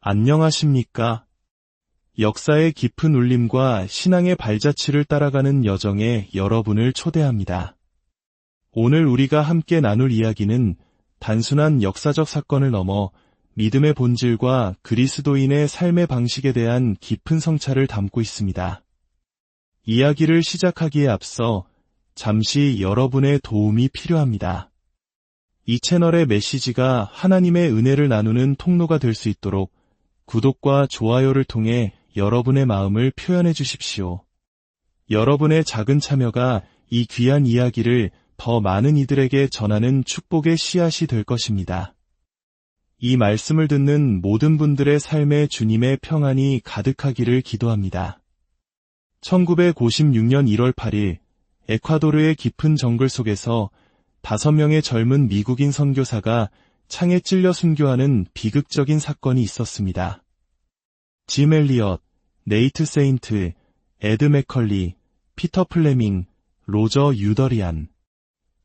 안녕하십니까? 역사의 깊은 울림과 신앙의 발자취를 따라가는 여정에 여러분을 초대합니다. 오늘 우리가 함께 나눌 이야기는 단순한 역사적 사건을 넘어 믿음의 본질과 그리스도인의 삶의 방식에 대한 깊은 성찰을 담고 있습니다. 이야기를 시작하기에 앞서 잠시 여러분의 도움이 필요합니다. 이 채널의 메시지가 하나님의 은혜를 나누는 통로가 될 수 있도록 구독과 좋아요를 통해 여러분의 마음을 표현해 주십시오. 여러분의 작은 참여가 이 귀한 이야기를 더 많은 이들에게 전하는 축복의 씨앗이 될 것입니다. 이 말씀을 듣는 모든 분들의 삶에 주님의 평안이 가득하기를 기도합니다. 1956년 1월 8일 에콰도르의 깊은 정글 속에서 5명의 젊은 미국인 선교사가 창에 찔려 순교하는 비극적인 사건이 있었습니다. 짐 엘리엇, 네이트 세인트, 에드 맥컬리, 피터 플레밍, 로저 유더리안.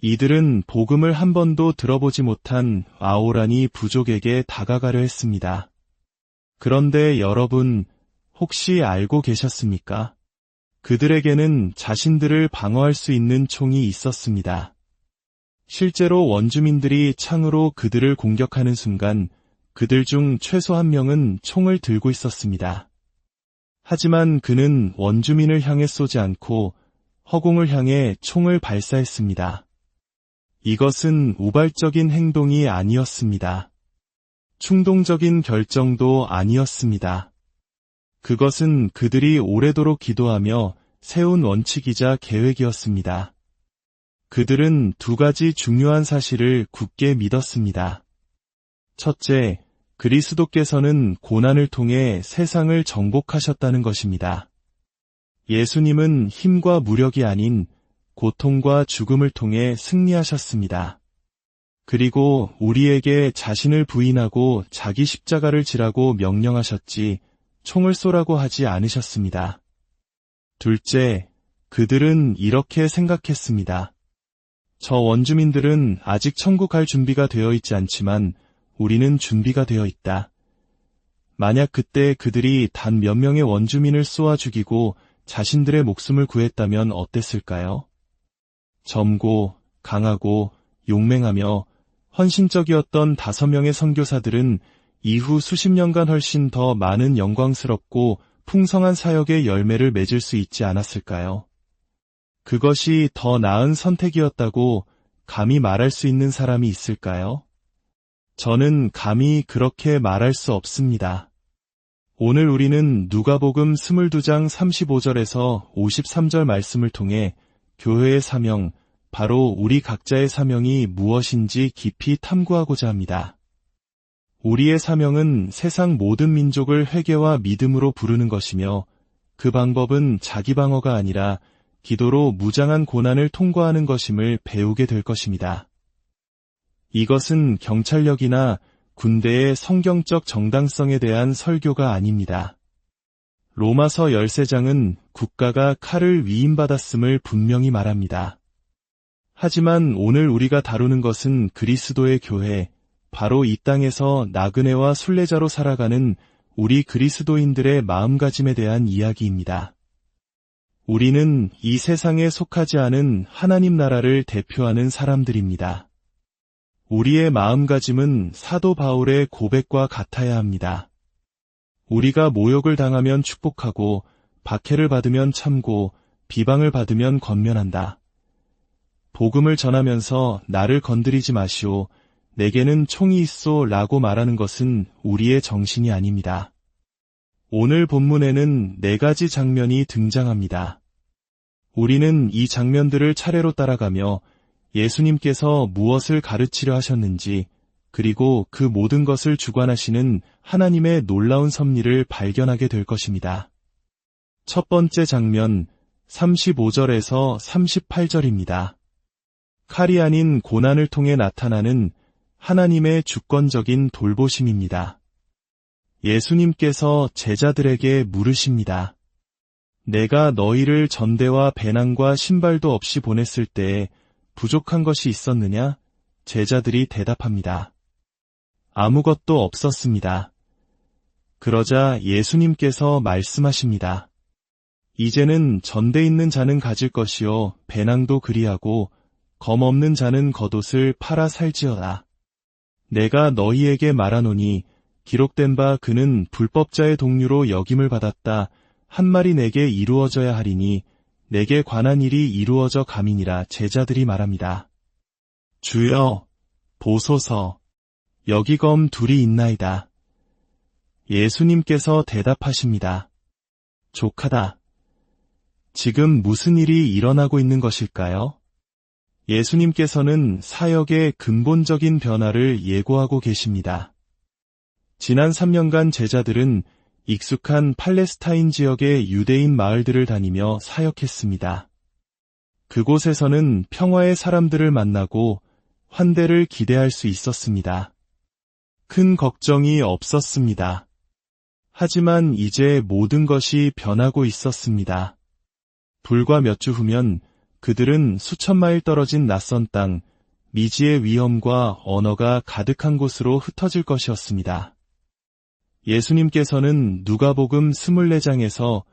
이들은 복음을 한 번도 들어보지 못한 아오라니 부족에게 다가가려 했습니다. 그런데 여러분, 혹시 알고 계셨습니까? 그들에게는 자신들을 방어할 수 있는 총이 있었습니다. 실제로 원주민들이 창으로 그들을 공격하는 순간 그들 중 최소 한 명은 총을 들고 있었습니다. 하지만 그는 원주민을 향해 쏘지 않고 허공을 향해 총을 발사했습니다. 이것은 우발적인 행동이 아니었습니다. 충동적인 결정도 아니었습니다. 그것은 그들이 오래도록 기도하며 세운 원칙이자 계획이었습니다. 그들은 2가지 중요한 사실을 굳게 믿었습니다. 첫째, 그리스도께서는 고난을 통해 세상을 정복하셨다는 것입니다. 예수님은 힘과 무력이 아닌 고통과 죽음을 통해 승리하셨습니다. 그리고 우리에게 자신을 부인하고 자기 십자가를 지라고 명령하셨지 총을 쏘라고 하지 않으셨습니다. 둘째, 그들은 이렇게 생각했습니다. 저 원주민들은 아직 천국 갈 준비가 되어 있지 않지만 우리는 준비가 되어 있다. 만약 그때 그들이 단 몇 명의 원주민을 쏘아 죽이고 자신들의 목숨을 구했다면 어땠을까요? 젊고 강하고 용맹하며 헌신적이었던 5명의 선교사들은 이후 수십 년간 훨씬 더 많은 영광스럽고 풍성한 사역의 열매를 맺을 수 있지 않았을까요? 그것이 더 나은 선택이었다고 감히 말할 수 있는 사람이 있을까요? 저는 감히 그렇게 말할 수 없습니다. 오늘 우리는 누가복음 22장 35절에서 53절 말씀을 통해 교회의 사명, 바로 우리 각자의 사명이 무엇인지 깊이 탐구하고자 합니다. 우리의 사명은 세상 모든 민족을 회개와 믿음으로 부르는 것이며 그 방법은 자기 방어가 아니라 기도로 무장한 고난을 통과하는 것임을 배우게 될 것입니다. 이것은 경찰력이나 군대의 성경적 정당성에 대한 설교가 아닙니다. 로마서 13장은 국가가 칼을 위임받았음을 분명히 말합니다. 하지만 오늘 우리가 다루는 것은 그리스도의 교회, 바로 이 땅에서 나그네와 순례자로 살아가는 우리 그리스도인들의 마음가짐에 대한 이야기입니다. 우리는 이 세상에 속하지 않은 하나님 나라를 대표하는 사람들입니다. 우리의 마음가짐은 사도 바울의 고백과 같아야 합니다. 우리가 모욕을 당하면 축복하고 박해를 받으면 참고 비방을 받으면 권면한다. 복음을 전하면서 나를 건드리지 마시오, 내게는 총이 있소 라고 말하는 것은 우리의 정신이 아닙니다. 오늘 본문에는 4가지 장면이 등장합니다. 우리는 이 장면들을 차례로 따라가며 예수님께서 무엇을 가르치려 하셨는지, 그리고 그 모든 것을 주관하시는 하나님의 놀라운 섭리를 발견하게 될 것입니다. 첫 번째 장면, 35절에서 38절입니다. 칼이 아닌 고난을 통해 나타나는 하나님의 주권적인 돌보심입니다. 예수님께서 제자들에게 물으십니다. 내가 너희를 전대와 배낭과 신발도 없이 보냈을 때에 부족한 것이 있었느냐? 제자들이 대답합니다. 아무것도 없었습니다. 그러자 예수님께서 말씀하십니다. 이제는 전대 있는 자는 가질 것이요 배낭도 그리하고 검 없는 자는 겉옷을 팔아 살지어다. 내가 너희에게 말하노니 기록된 바 그는 불법자의 동류로 여김을 받았다. 한 말이 내게 이루어져야 하리니 내게 관한 일이 이루어져 감이니라. 제자들이 말합니다. 주여, 보소서. 여기 검 둘이 있나이다. 예수님께서 대답하십니다. 족하다. 지금 무슨 일이 일어나고 있는 것일까요? 예수님께서는 사역의 근본적인 변화를 예고하고 계십니다. 지난 3년간 제자들은 익숙한 팔레스타인 지역의 유대인 마을들을 다니며 사역했습니다. 그곳에서는 평화의 사람들을 만나고 환대를 기대할 수 있었습니다. 큰 걱정이 없었습니다. 하지만 이제 모든 것이 변하고 있었습니다. 불과 몇 주 후면 그들은 수천 마일 떨어진 낯선 땅, 미지의 위험과 언어가 가득한 곳으로 흩어질 것이었습니다. 예수님께서는 누가복음 24장에서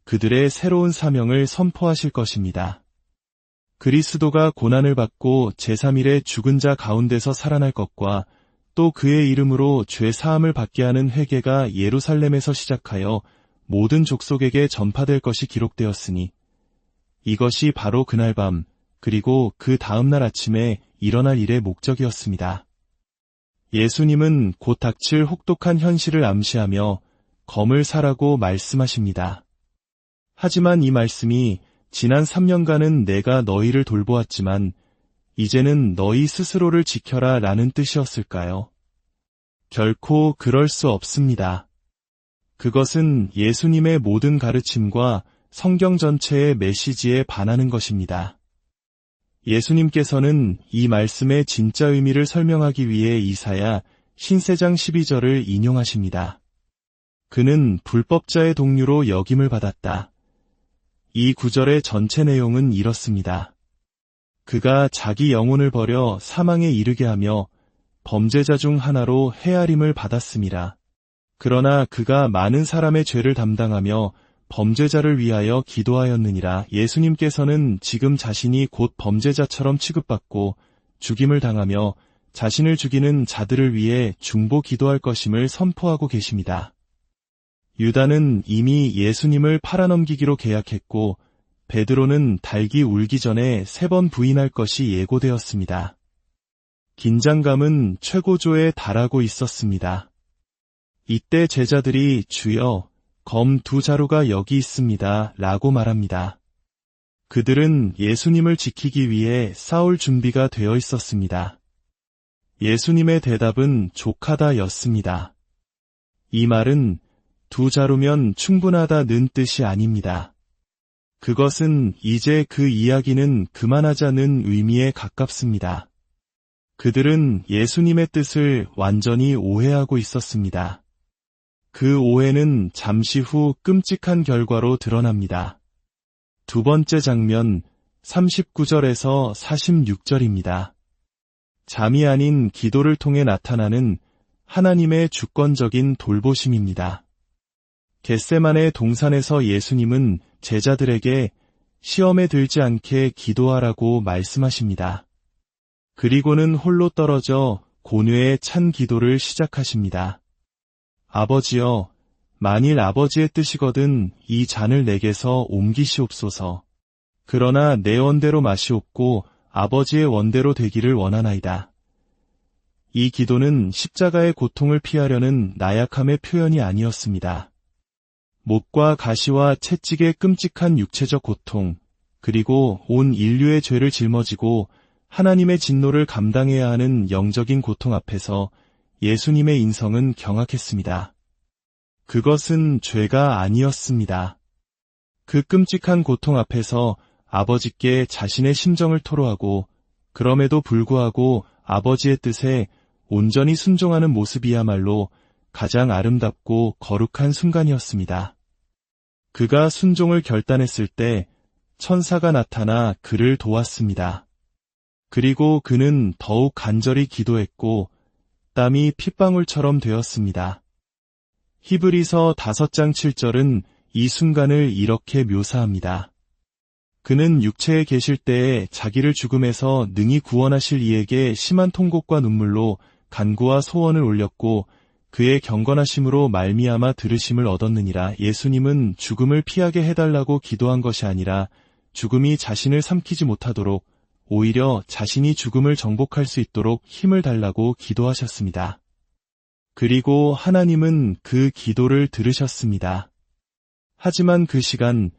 그들의 새로운 사명을 선포하실 것입니다. 그리스도가 고난을 받고 제3일에 죽은 자 가운데서 살아날 것과 또 그의 이름으로 죄 사함을 받게 하는 회개가 예루살렘에서 시작하여 모든 족속에게 전파될 것이 기록되었으니 이것이 바로 그날 밤 그리고 그 다음날 아침에 일어날 일의 목적이었습니다. 예수님은 곧 닥칠 혹독한 현실을 암시하며 검을 사라고 말씀하십니다. 하지만 이 말씀이 지난 3년간은 내가 너희를 돌보았지만 이제는 너희 스스로를 지켜라 라는 뜻이었을까요? 결코 그럴 수 없습니다. 그것은 예수님의 모든 가르침과 성경 전체의 메시지에 반하는 것입니다. 예수님께서는 이 말씀의 진짜 의미를 설명하기 위해 이사야 신세장 12절을 인용하십니다. 그는 불법자의 동류로 여김을 받았다. 이 구절의 전체 내용은 이렇습니다. 그가 자기 영혼을 버려 사망에 이르게 하며 범죄자 중 하나로 헤아림을 받았음이라. 그러나 그가 많은 사람의 죄를 담당하며 범죄자를 위하여 기도하였느니라. 예수님께서는 지금 자신이 곧 범죄자처럼 취급받고 죽임을 당하며 자신을 죽이는 자들을 위해 중보 기도할 것임을 선포하고 계십니다. 유다는 이미 예수님을 팔아넘기기로 계약했고 베드로는 닭이 울기 전에 3번 부인할 것이 예고되었습니다. 긴장감은 최고조에 달하고 있었습니다. 이때 제자들이 주여, 검 2자루가 여기 있습니다. 라고 말합니다. 그들은 예수님을 지키기 위해 싸울 준비가 되어 있었습니다. 예수님의 대답은 족하다 였습니다. 이 말은 2자루면 충분하다는 뜻이 아닙니다. 그것은 이제 그 이야기는 그만하자는 의미에 가깝습니다. 그들은 예수님의 뜻을 완전히 오해하고 있었습니다. 그 오해는 잠시 후 끔찍한 결과로 드러납니다. 두 번째 장면 39절에서 46절입니다. 잠이 아닌 기도를 통해 나타나는 하나님의 주권적인 돌보심입니다. 겟세마네 동산에서 예수님은 제자들에게 시험에 들지 않게 기도하라고 말씀하십니다. 그리고는 홀로 떨어져 곤회에 찬 기도를 시작하십니다. 아버지여, 만일 아버지의 뜻이거든 이 잔을 내게서 옮기시옵소서. 그러나 내 원대로 마시옵고 아버지의 원대로 되기를 원하나이다. 이 기도는 십자가의 고통을 피하려는 나약함의 표현이 아니었습니다. 못과 가시와 채찍의 끔찍한 육체적 고통, 그리고 온 인류의 죄를 짊어지고 하나님의 진노를 감당해야 하는 영적인 고통 앞에서 예수님의 인성은 경악했습니다. 그것은 죄가 아니었습니다. 그 끔찍한 고통 앞에서 아버지께 자신의 심정을 토로하고 그럼에도 불구하고 아버지의 뜻에 온전히 순종하는 모습이야말로 가장 아름답고 거룩한 순간이었습니다. 그가 순종을 결단했을 때 천사가 나타나 그를 도왔습니다. 그리고 그는 더욱 간절히 기도했고 땀이 핏방울처럼 되었습니다. 히브리서 5장 7절은 이 순간을 이렇게 묘사합니다. 그는 육체에 계실 때에 자기를 죽음에서 능히 구원하실 이에게 심한 통곡과 눈물로 간구와 소원을 올렸고 그의 경건하심으로 말미암아 들으심을 얻었느니라. 예수님은 죽음을 피하게 해달라고 기도한 것이 아니라 죽음이 자신을 삼키지 못하도록 오히려 자신이 죽음을 정복할 수 있도록 힘을 달라고 기도하셨습니다. 그리고 하나님은 그 기도를 들으셨습니다. 하지만 그 시간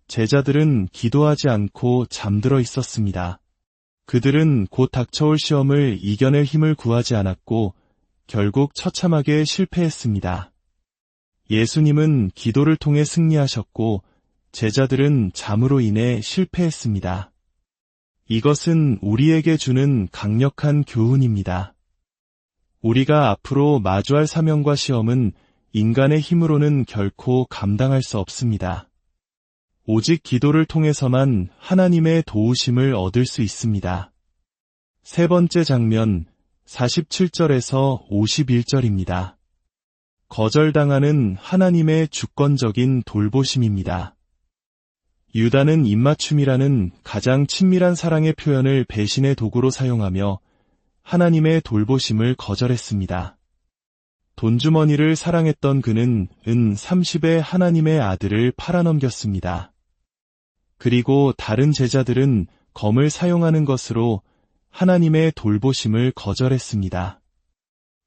제자들은 기도하지 않고 잠들어 있었습니다. 그들은 곧 닥쳐올 시험을 이겨낼 힘을 구하지 않았고 결국 처참하게 실패했습니다. 예수님은 기도를 통해 승리하셨고 제자들은 잠으로 인해 실패했습니다. 이것은 우리에게 주는 강력한 교훈입니다. 우리가 앞으로 마주할 사명과 시험은 인간의 힘으로는 결코 감당할 수 없습니다. 오직 기도를 통해서만 하나님의 도우심을 얻을 수 있습니다. 세 번째 장면 47절에서 51절입니다. 거절당하는 하나님의 주권적인 돌보심입니다. 유다는 입맞춤이라는 가장 친밀한 사랑의 표현을 배신의 도구로 사용하며 하나님의 돌보심을 거절했습니다. 돈주머니를 사랑했던 그는 은 30에 하나님의 아들을 팔아넘겼습니다. 그리고 다른 제자들은 검을 사용하는 것으로 하나님의 돌보심을 거절했습니다.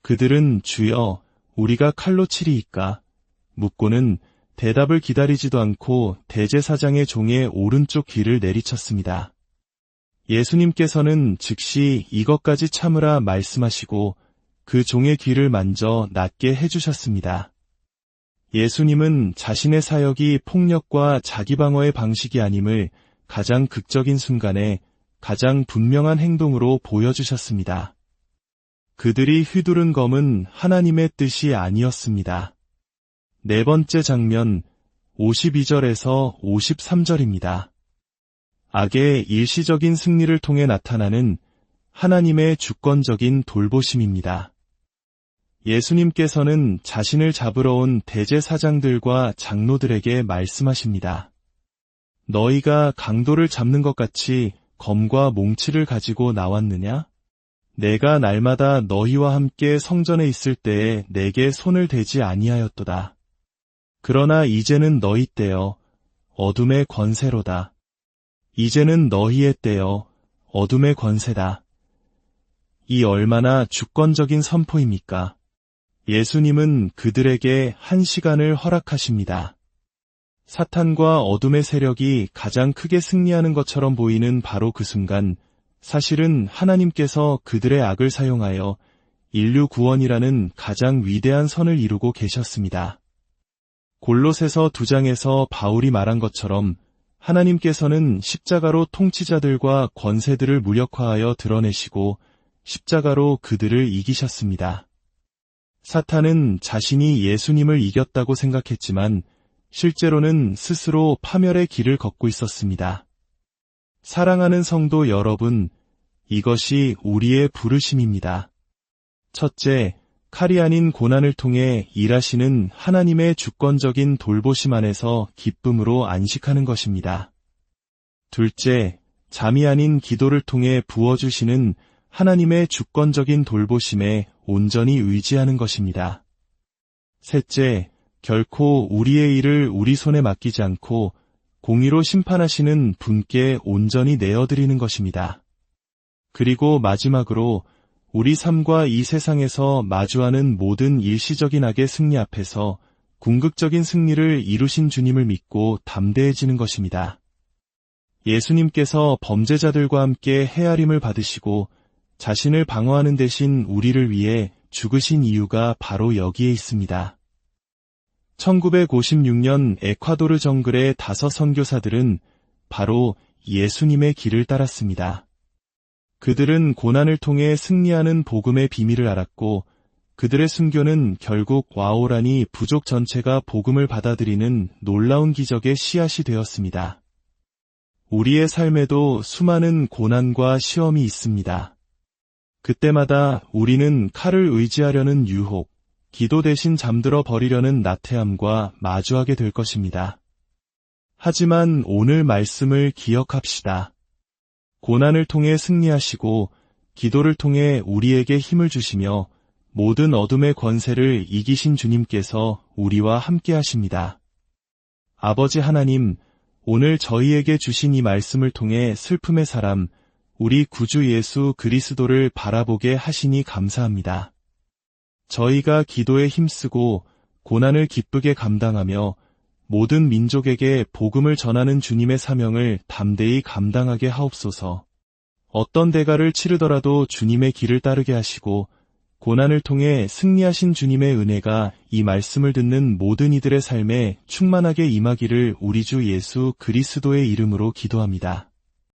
그들은 주여, 우리가 칼로 치리이까? 묻고는 대답을 기다리지도 않고 대제사장의 종의 오른쪽 귀를 내리쳤습니다. 예수님께서는 즉시 이것까지 참으라 말씀하시고 그 종의 귀를 만져 낫게 해주셨습니다. 예수님은 자신의 사역이 폭력과 자기방어의 방식이 아님을 가장 극적인 순간에 가장 분명한 행동으로 보여주셨습니다. 그들이 휘두른 검은 하나님의 뜻이 아니었습니다. 네 번째 장면 52절에서 53절입니다. 악의 일시적인 승리를 통해 나타나는 하나님의 주권적인 돌보심입니다. 예수님께서는 자신을 잡으러 온 대제사장들과 장로들에게 말씀하십니다. 너희가 강도를 잡는 것 같이 검과 몽치를 가지고 나왔느냐? 내가 날마다 너희와 함께 성전에 있을 때에 내게 손을 대지 아니하였도다. 그러나 이제는 너희 때여 어둠의 권세로다. 이제는 너희의 때여 어둠의 권세다. 이 얼마나 주권적인 선포입니까? 예수님은 그들에게 한 시간을 허락하십니다. 사탄과 어둠의 세력이 가장 크게 승리하는 것처럼 보이는 바로 그 순간, 사실은 하나님께서 그들의 악을 사용하여 인류 구원이라는 가장 위대한 선을 이루고 계셨습니다. 골로새서 2장에서 바울이 말한 것처럼 하나님께서는 십자가로 통치자들과 권세들을 무력화하여 드러내시고 십자가로 그들을 이기셨습니다. 사탄은 자신이 예수님을 이겼다고 생각했지만 실제로는 스스로 파멸의 길을 걷고 있었습니다. 사랑하는 성도 여러분, 이것이 우리의 부르심입니다. 첫째, 칼이 아닌 고난을 통해 일하시는 하나님의 주권적인 돌보심 안에서 기쁨으로 안식하는 것입니다. 둘째, 잠이 아닌 기도를 통해 부어주시는 하나님의 주권적인 돌보심에 온전히 의지하는 것입니다. 셋째, 결코 우리의 일을 우리 손에 맡기지 않고 공의로 심판하시는 분께 온전히 내어드리는 것입니다. 그리고 마지막으로 우리 삶과 이 세상에서 마주하는 모든 일시적인 악의 승리 앞에서 궁극적인 승리를 이루신 주님을 믿고 담대해지는 것입니다. 예수님께서 범죄자들과 함께 헤아림을 받으시고 자신을 방어하는 대신 우리를 위해 죽으신 이유가 바로 여기에 있습니다. 1956년 에콰도르 정글의 5 선교사들은 바로 예수님의 길을 따랐습니다. 그들은 고난을 통해 승리하는 복음의 비밀을 알았고 그들의 순교는 결국 와오라니 부족 전체가 복음을 받아들이는 놀라운 기적의 씨앗이 되었습니다. 우리의 삶에도 수많은 고난과 시험이 있습니다. 그때마다 우리는 칼을 의지하려는 유혹, 기도 대신 잠들어 버리려는 나태함과 마주하게 될 것입니다. 하지만 오늘 말씀을 기억합시다. 고난을 통해 승리하시고 기도를 통해 우리에게 힘을 주시며 모든 어둠의 권세를 이기신 주님께서 우리와 함께 하십니다. 아버지 하나님, 오늘 저희에게 주신 이 말씀을 통해 슬픔의 사람, 우리 구주 예수 그리스도를 바라보게 하시니 감사합니다. 저희가 기도에 힘쓰고 고난을 기쁘게 감당하며 모든 민족에게 복음을 전하는 주님의 사명을 담대히 감당하게 하옵소서. 어떤 대가를 치르더라도 주님의 길을 따르게 하시고 고난을 통해 승리하신 주님의 은혜가 이 말씀을 듣는 모든 이들의 삶에 충만하게 임하기를 우리 주 예수 그리스도의 이름으로 기도합니다.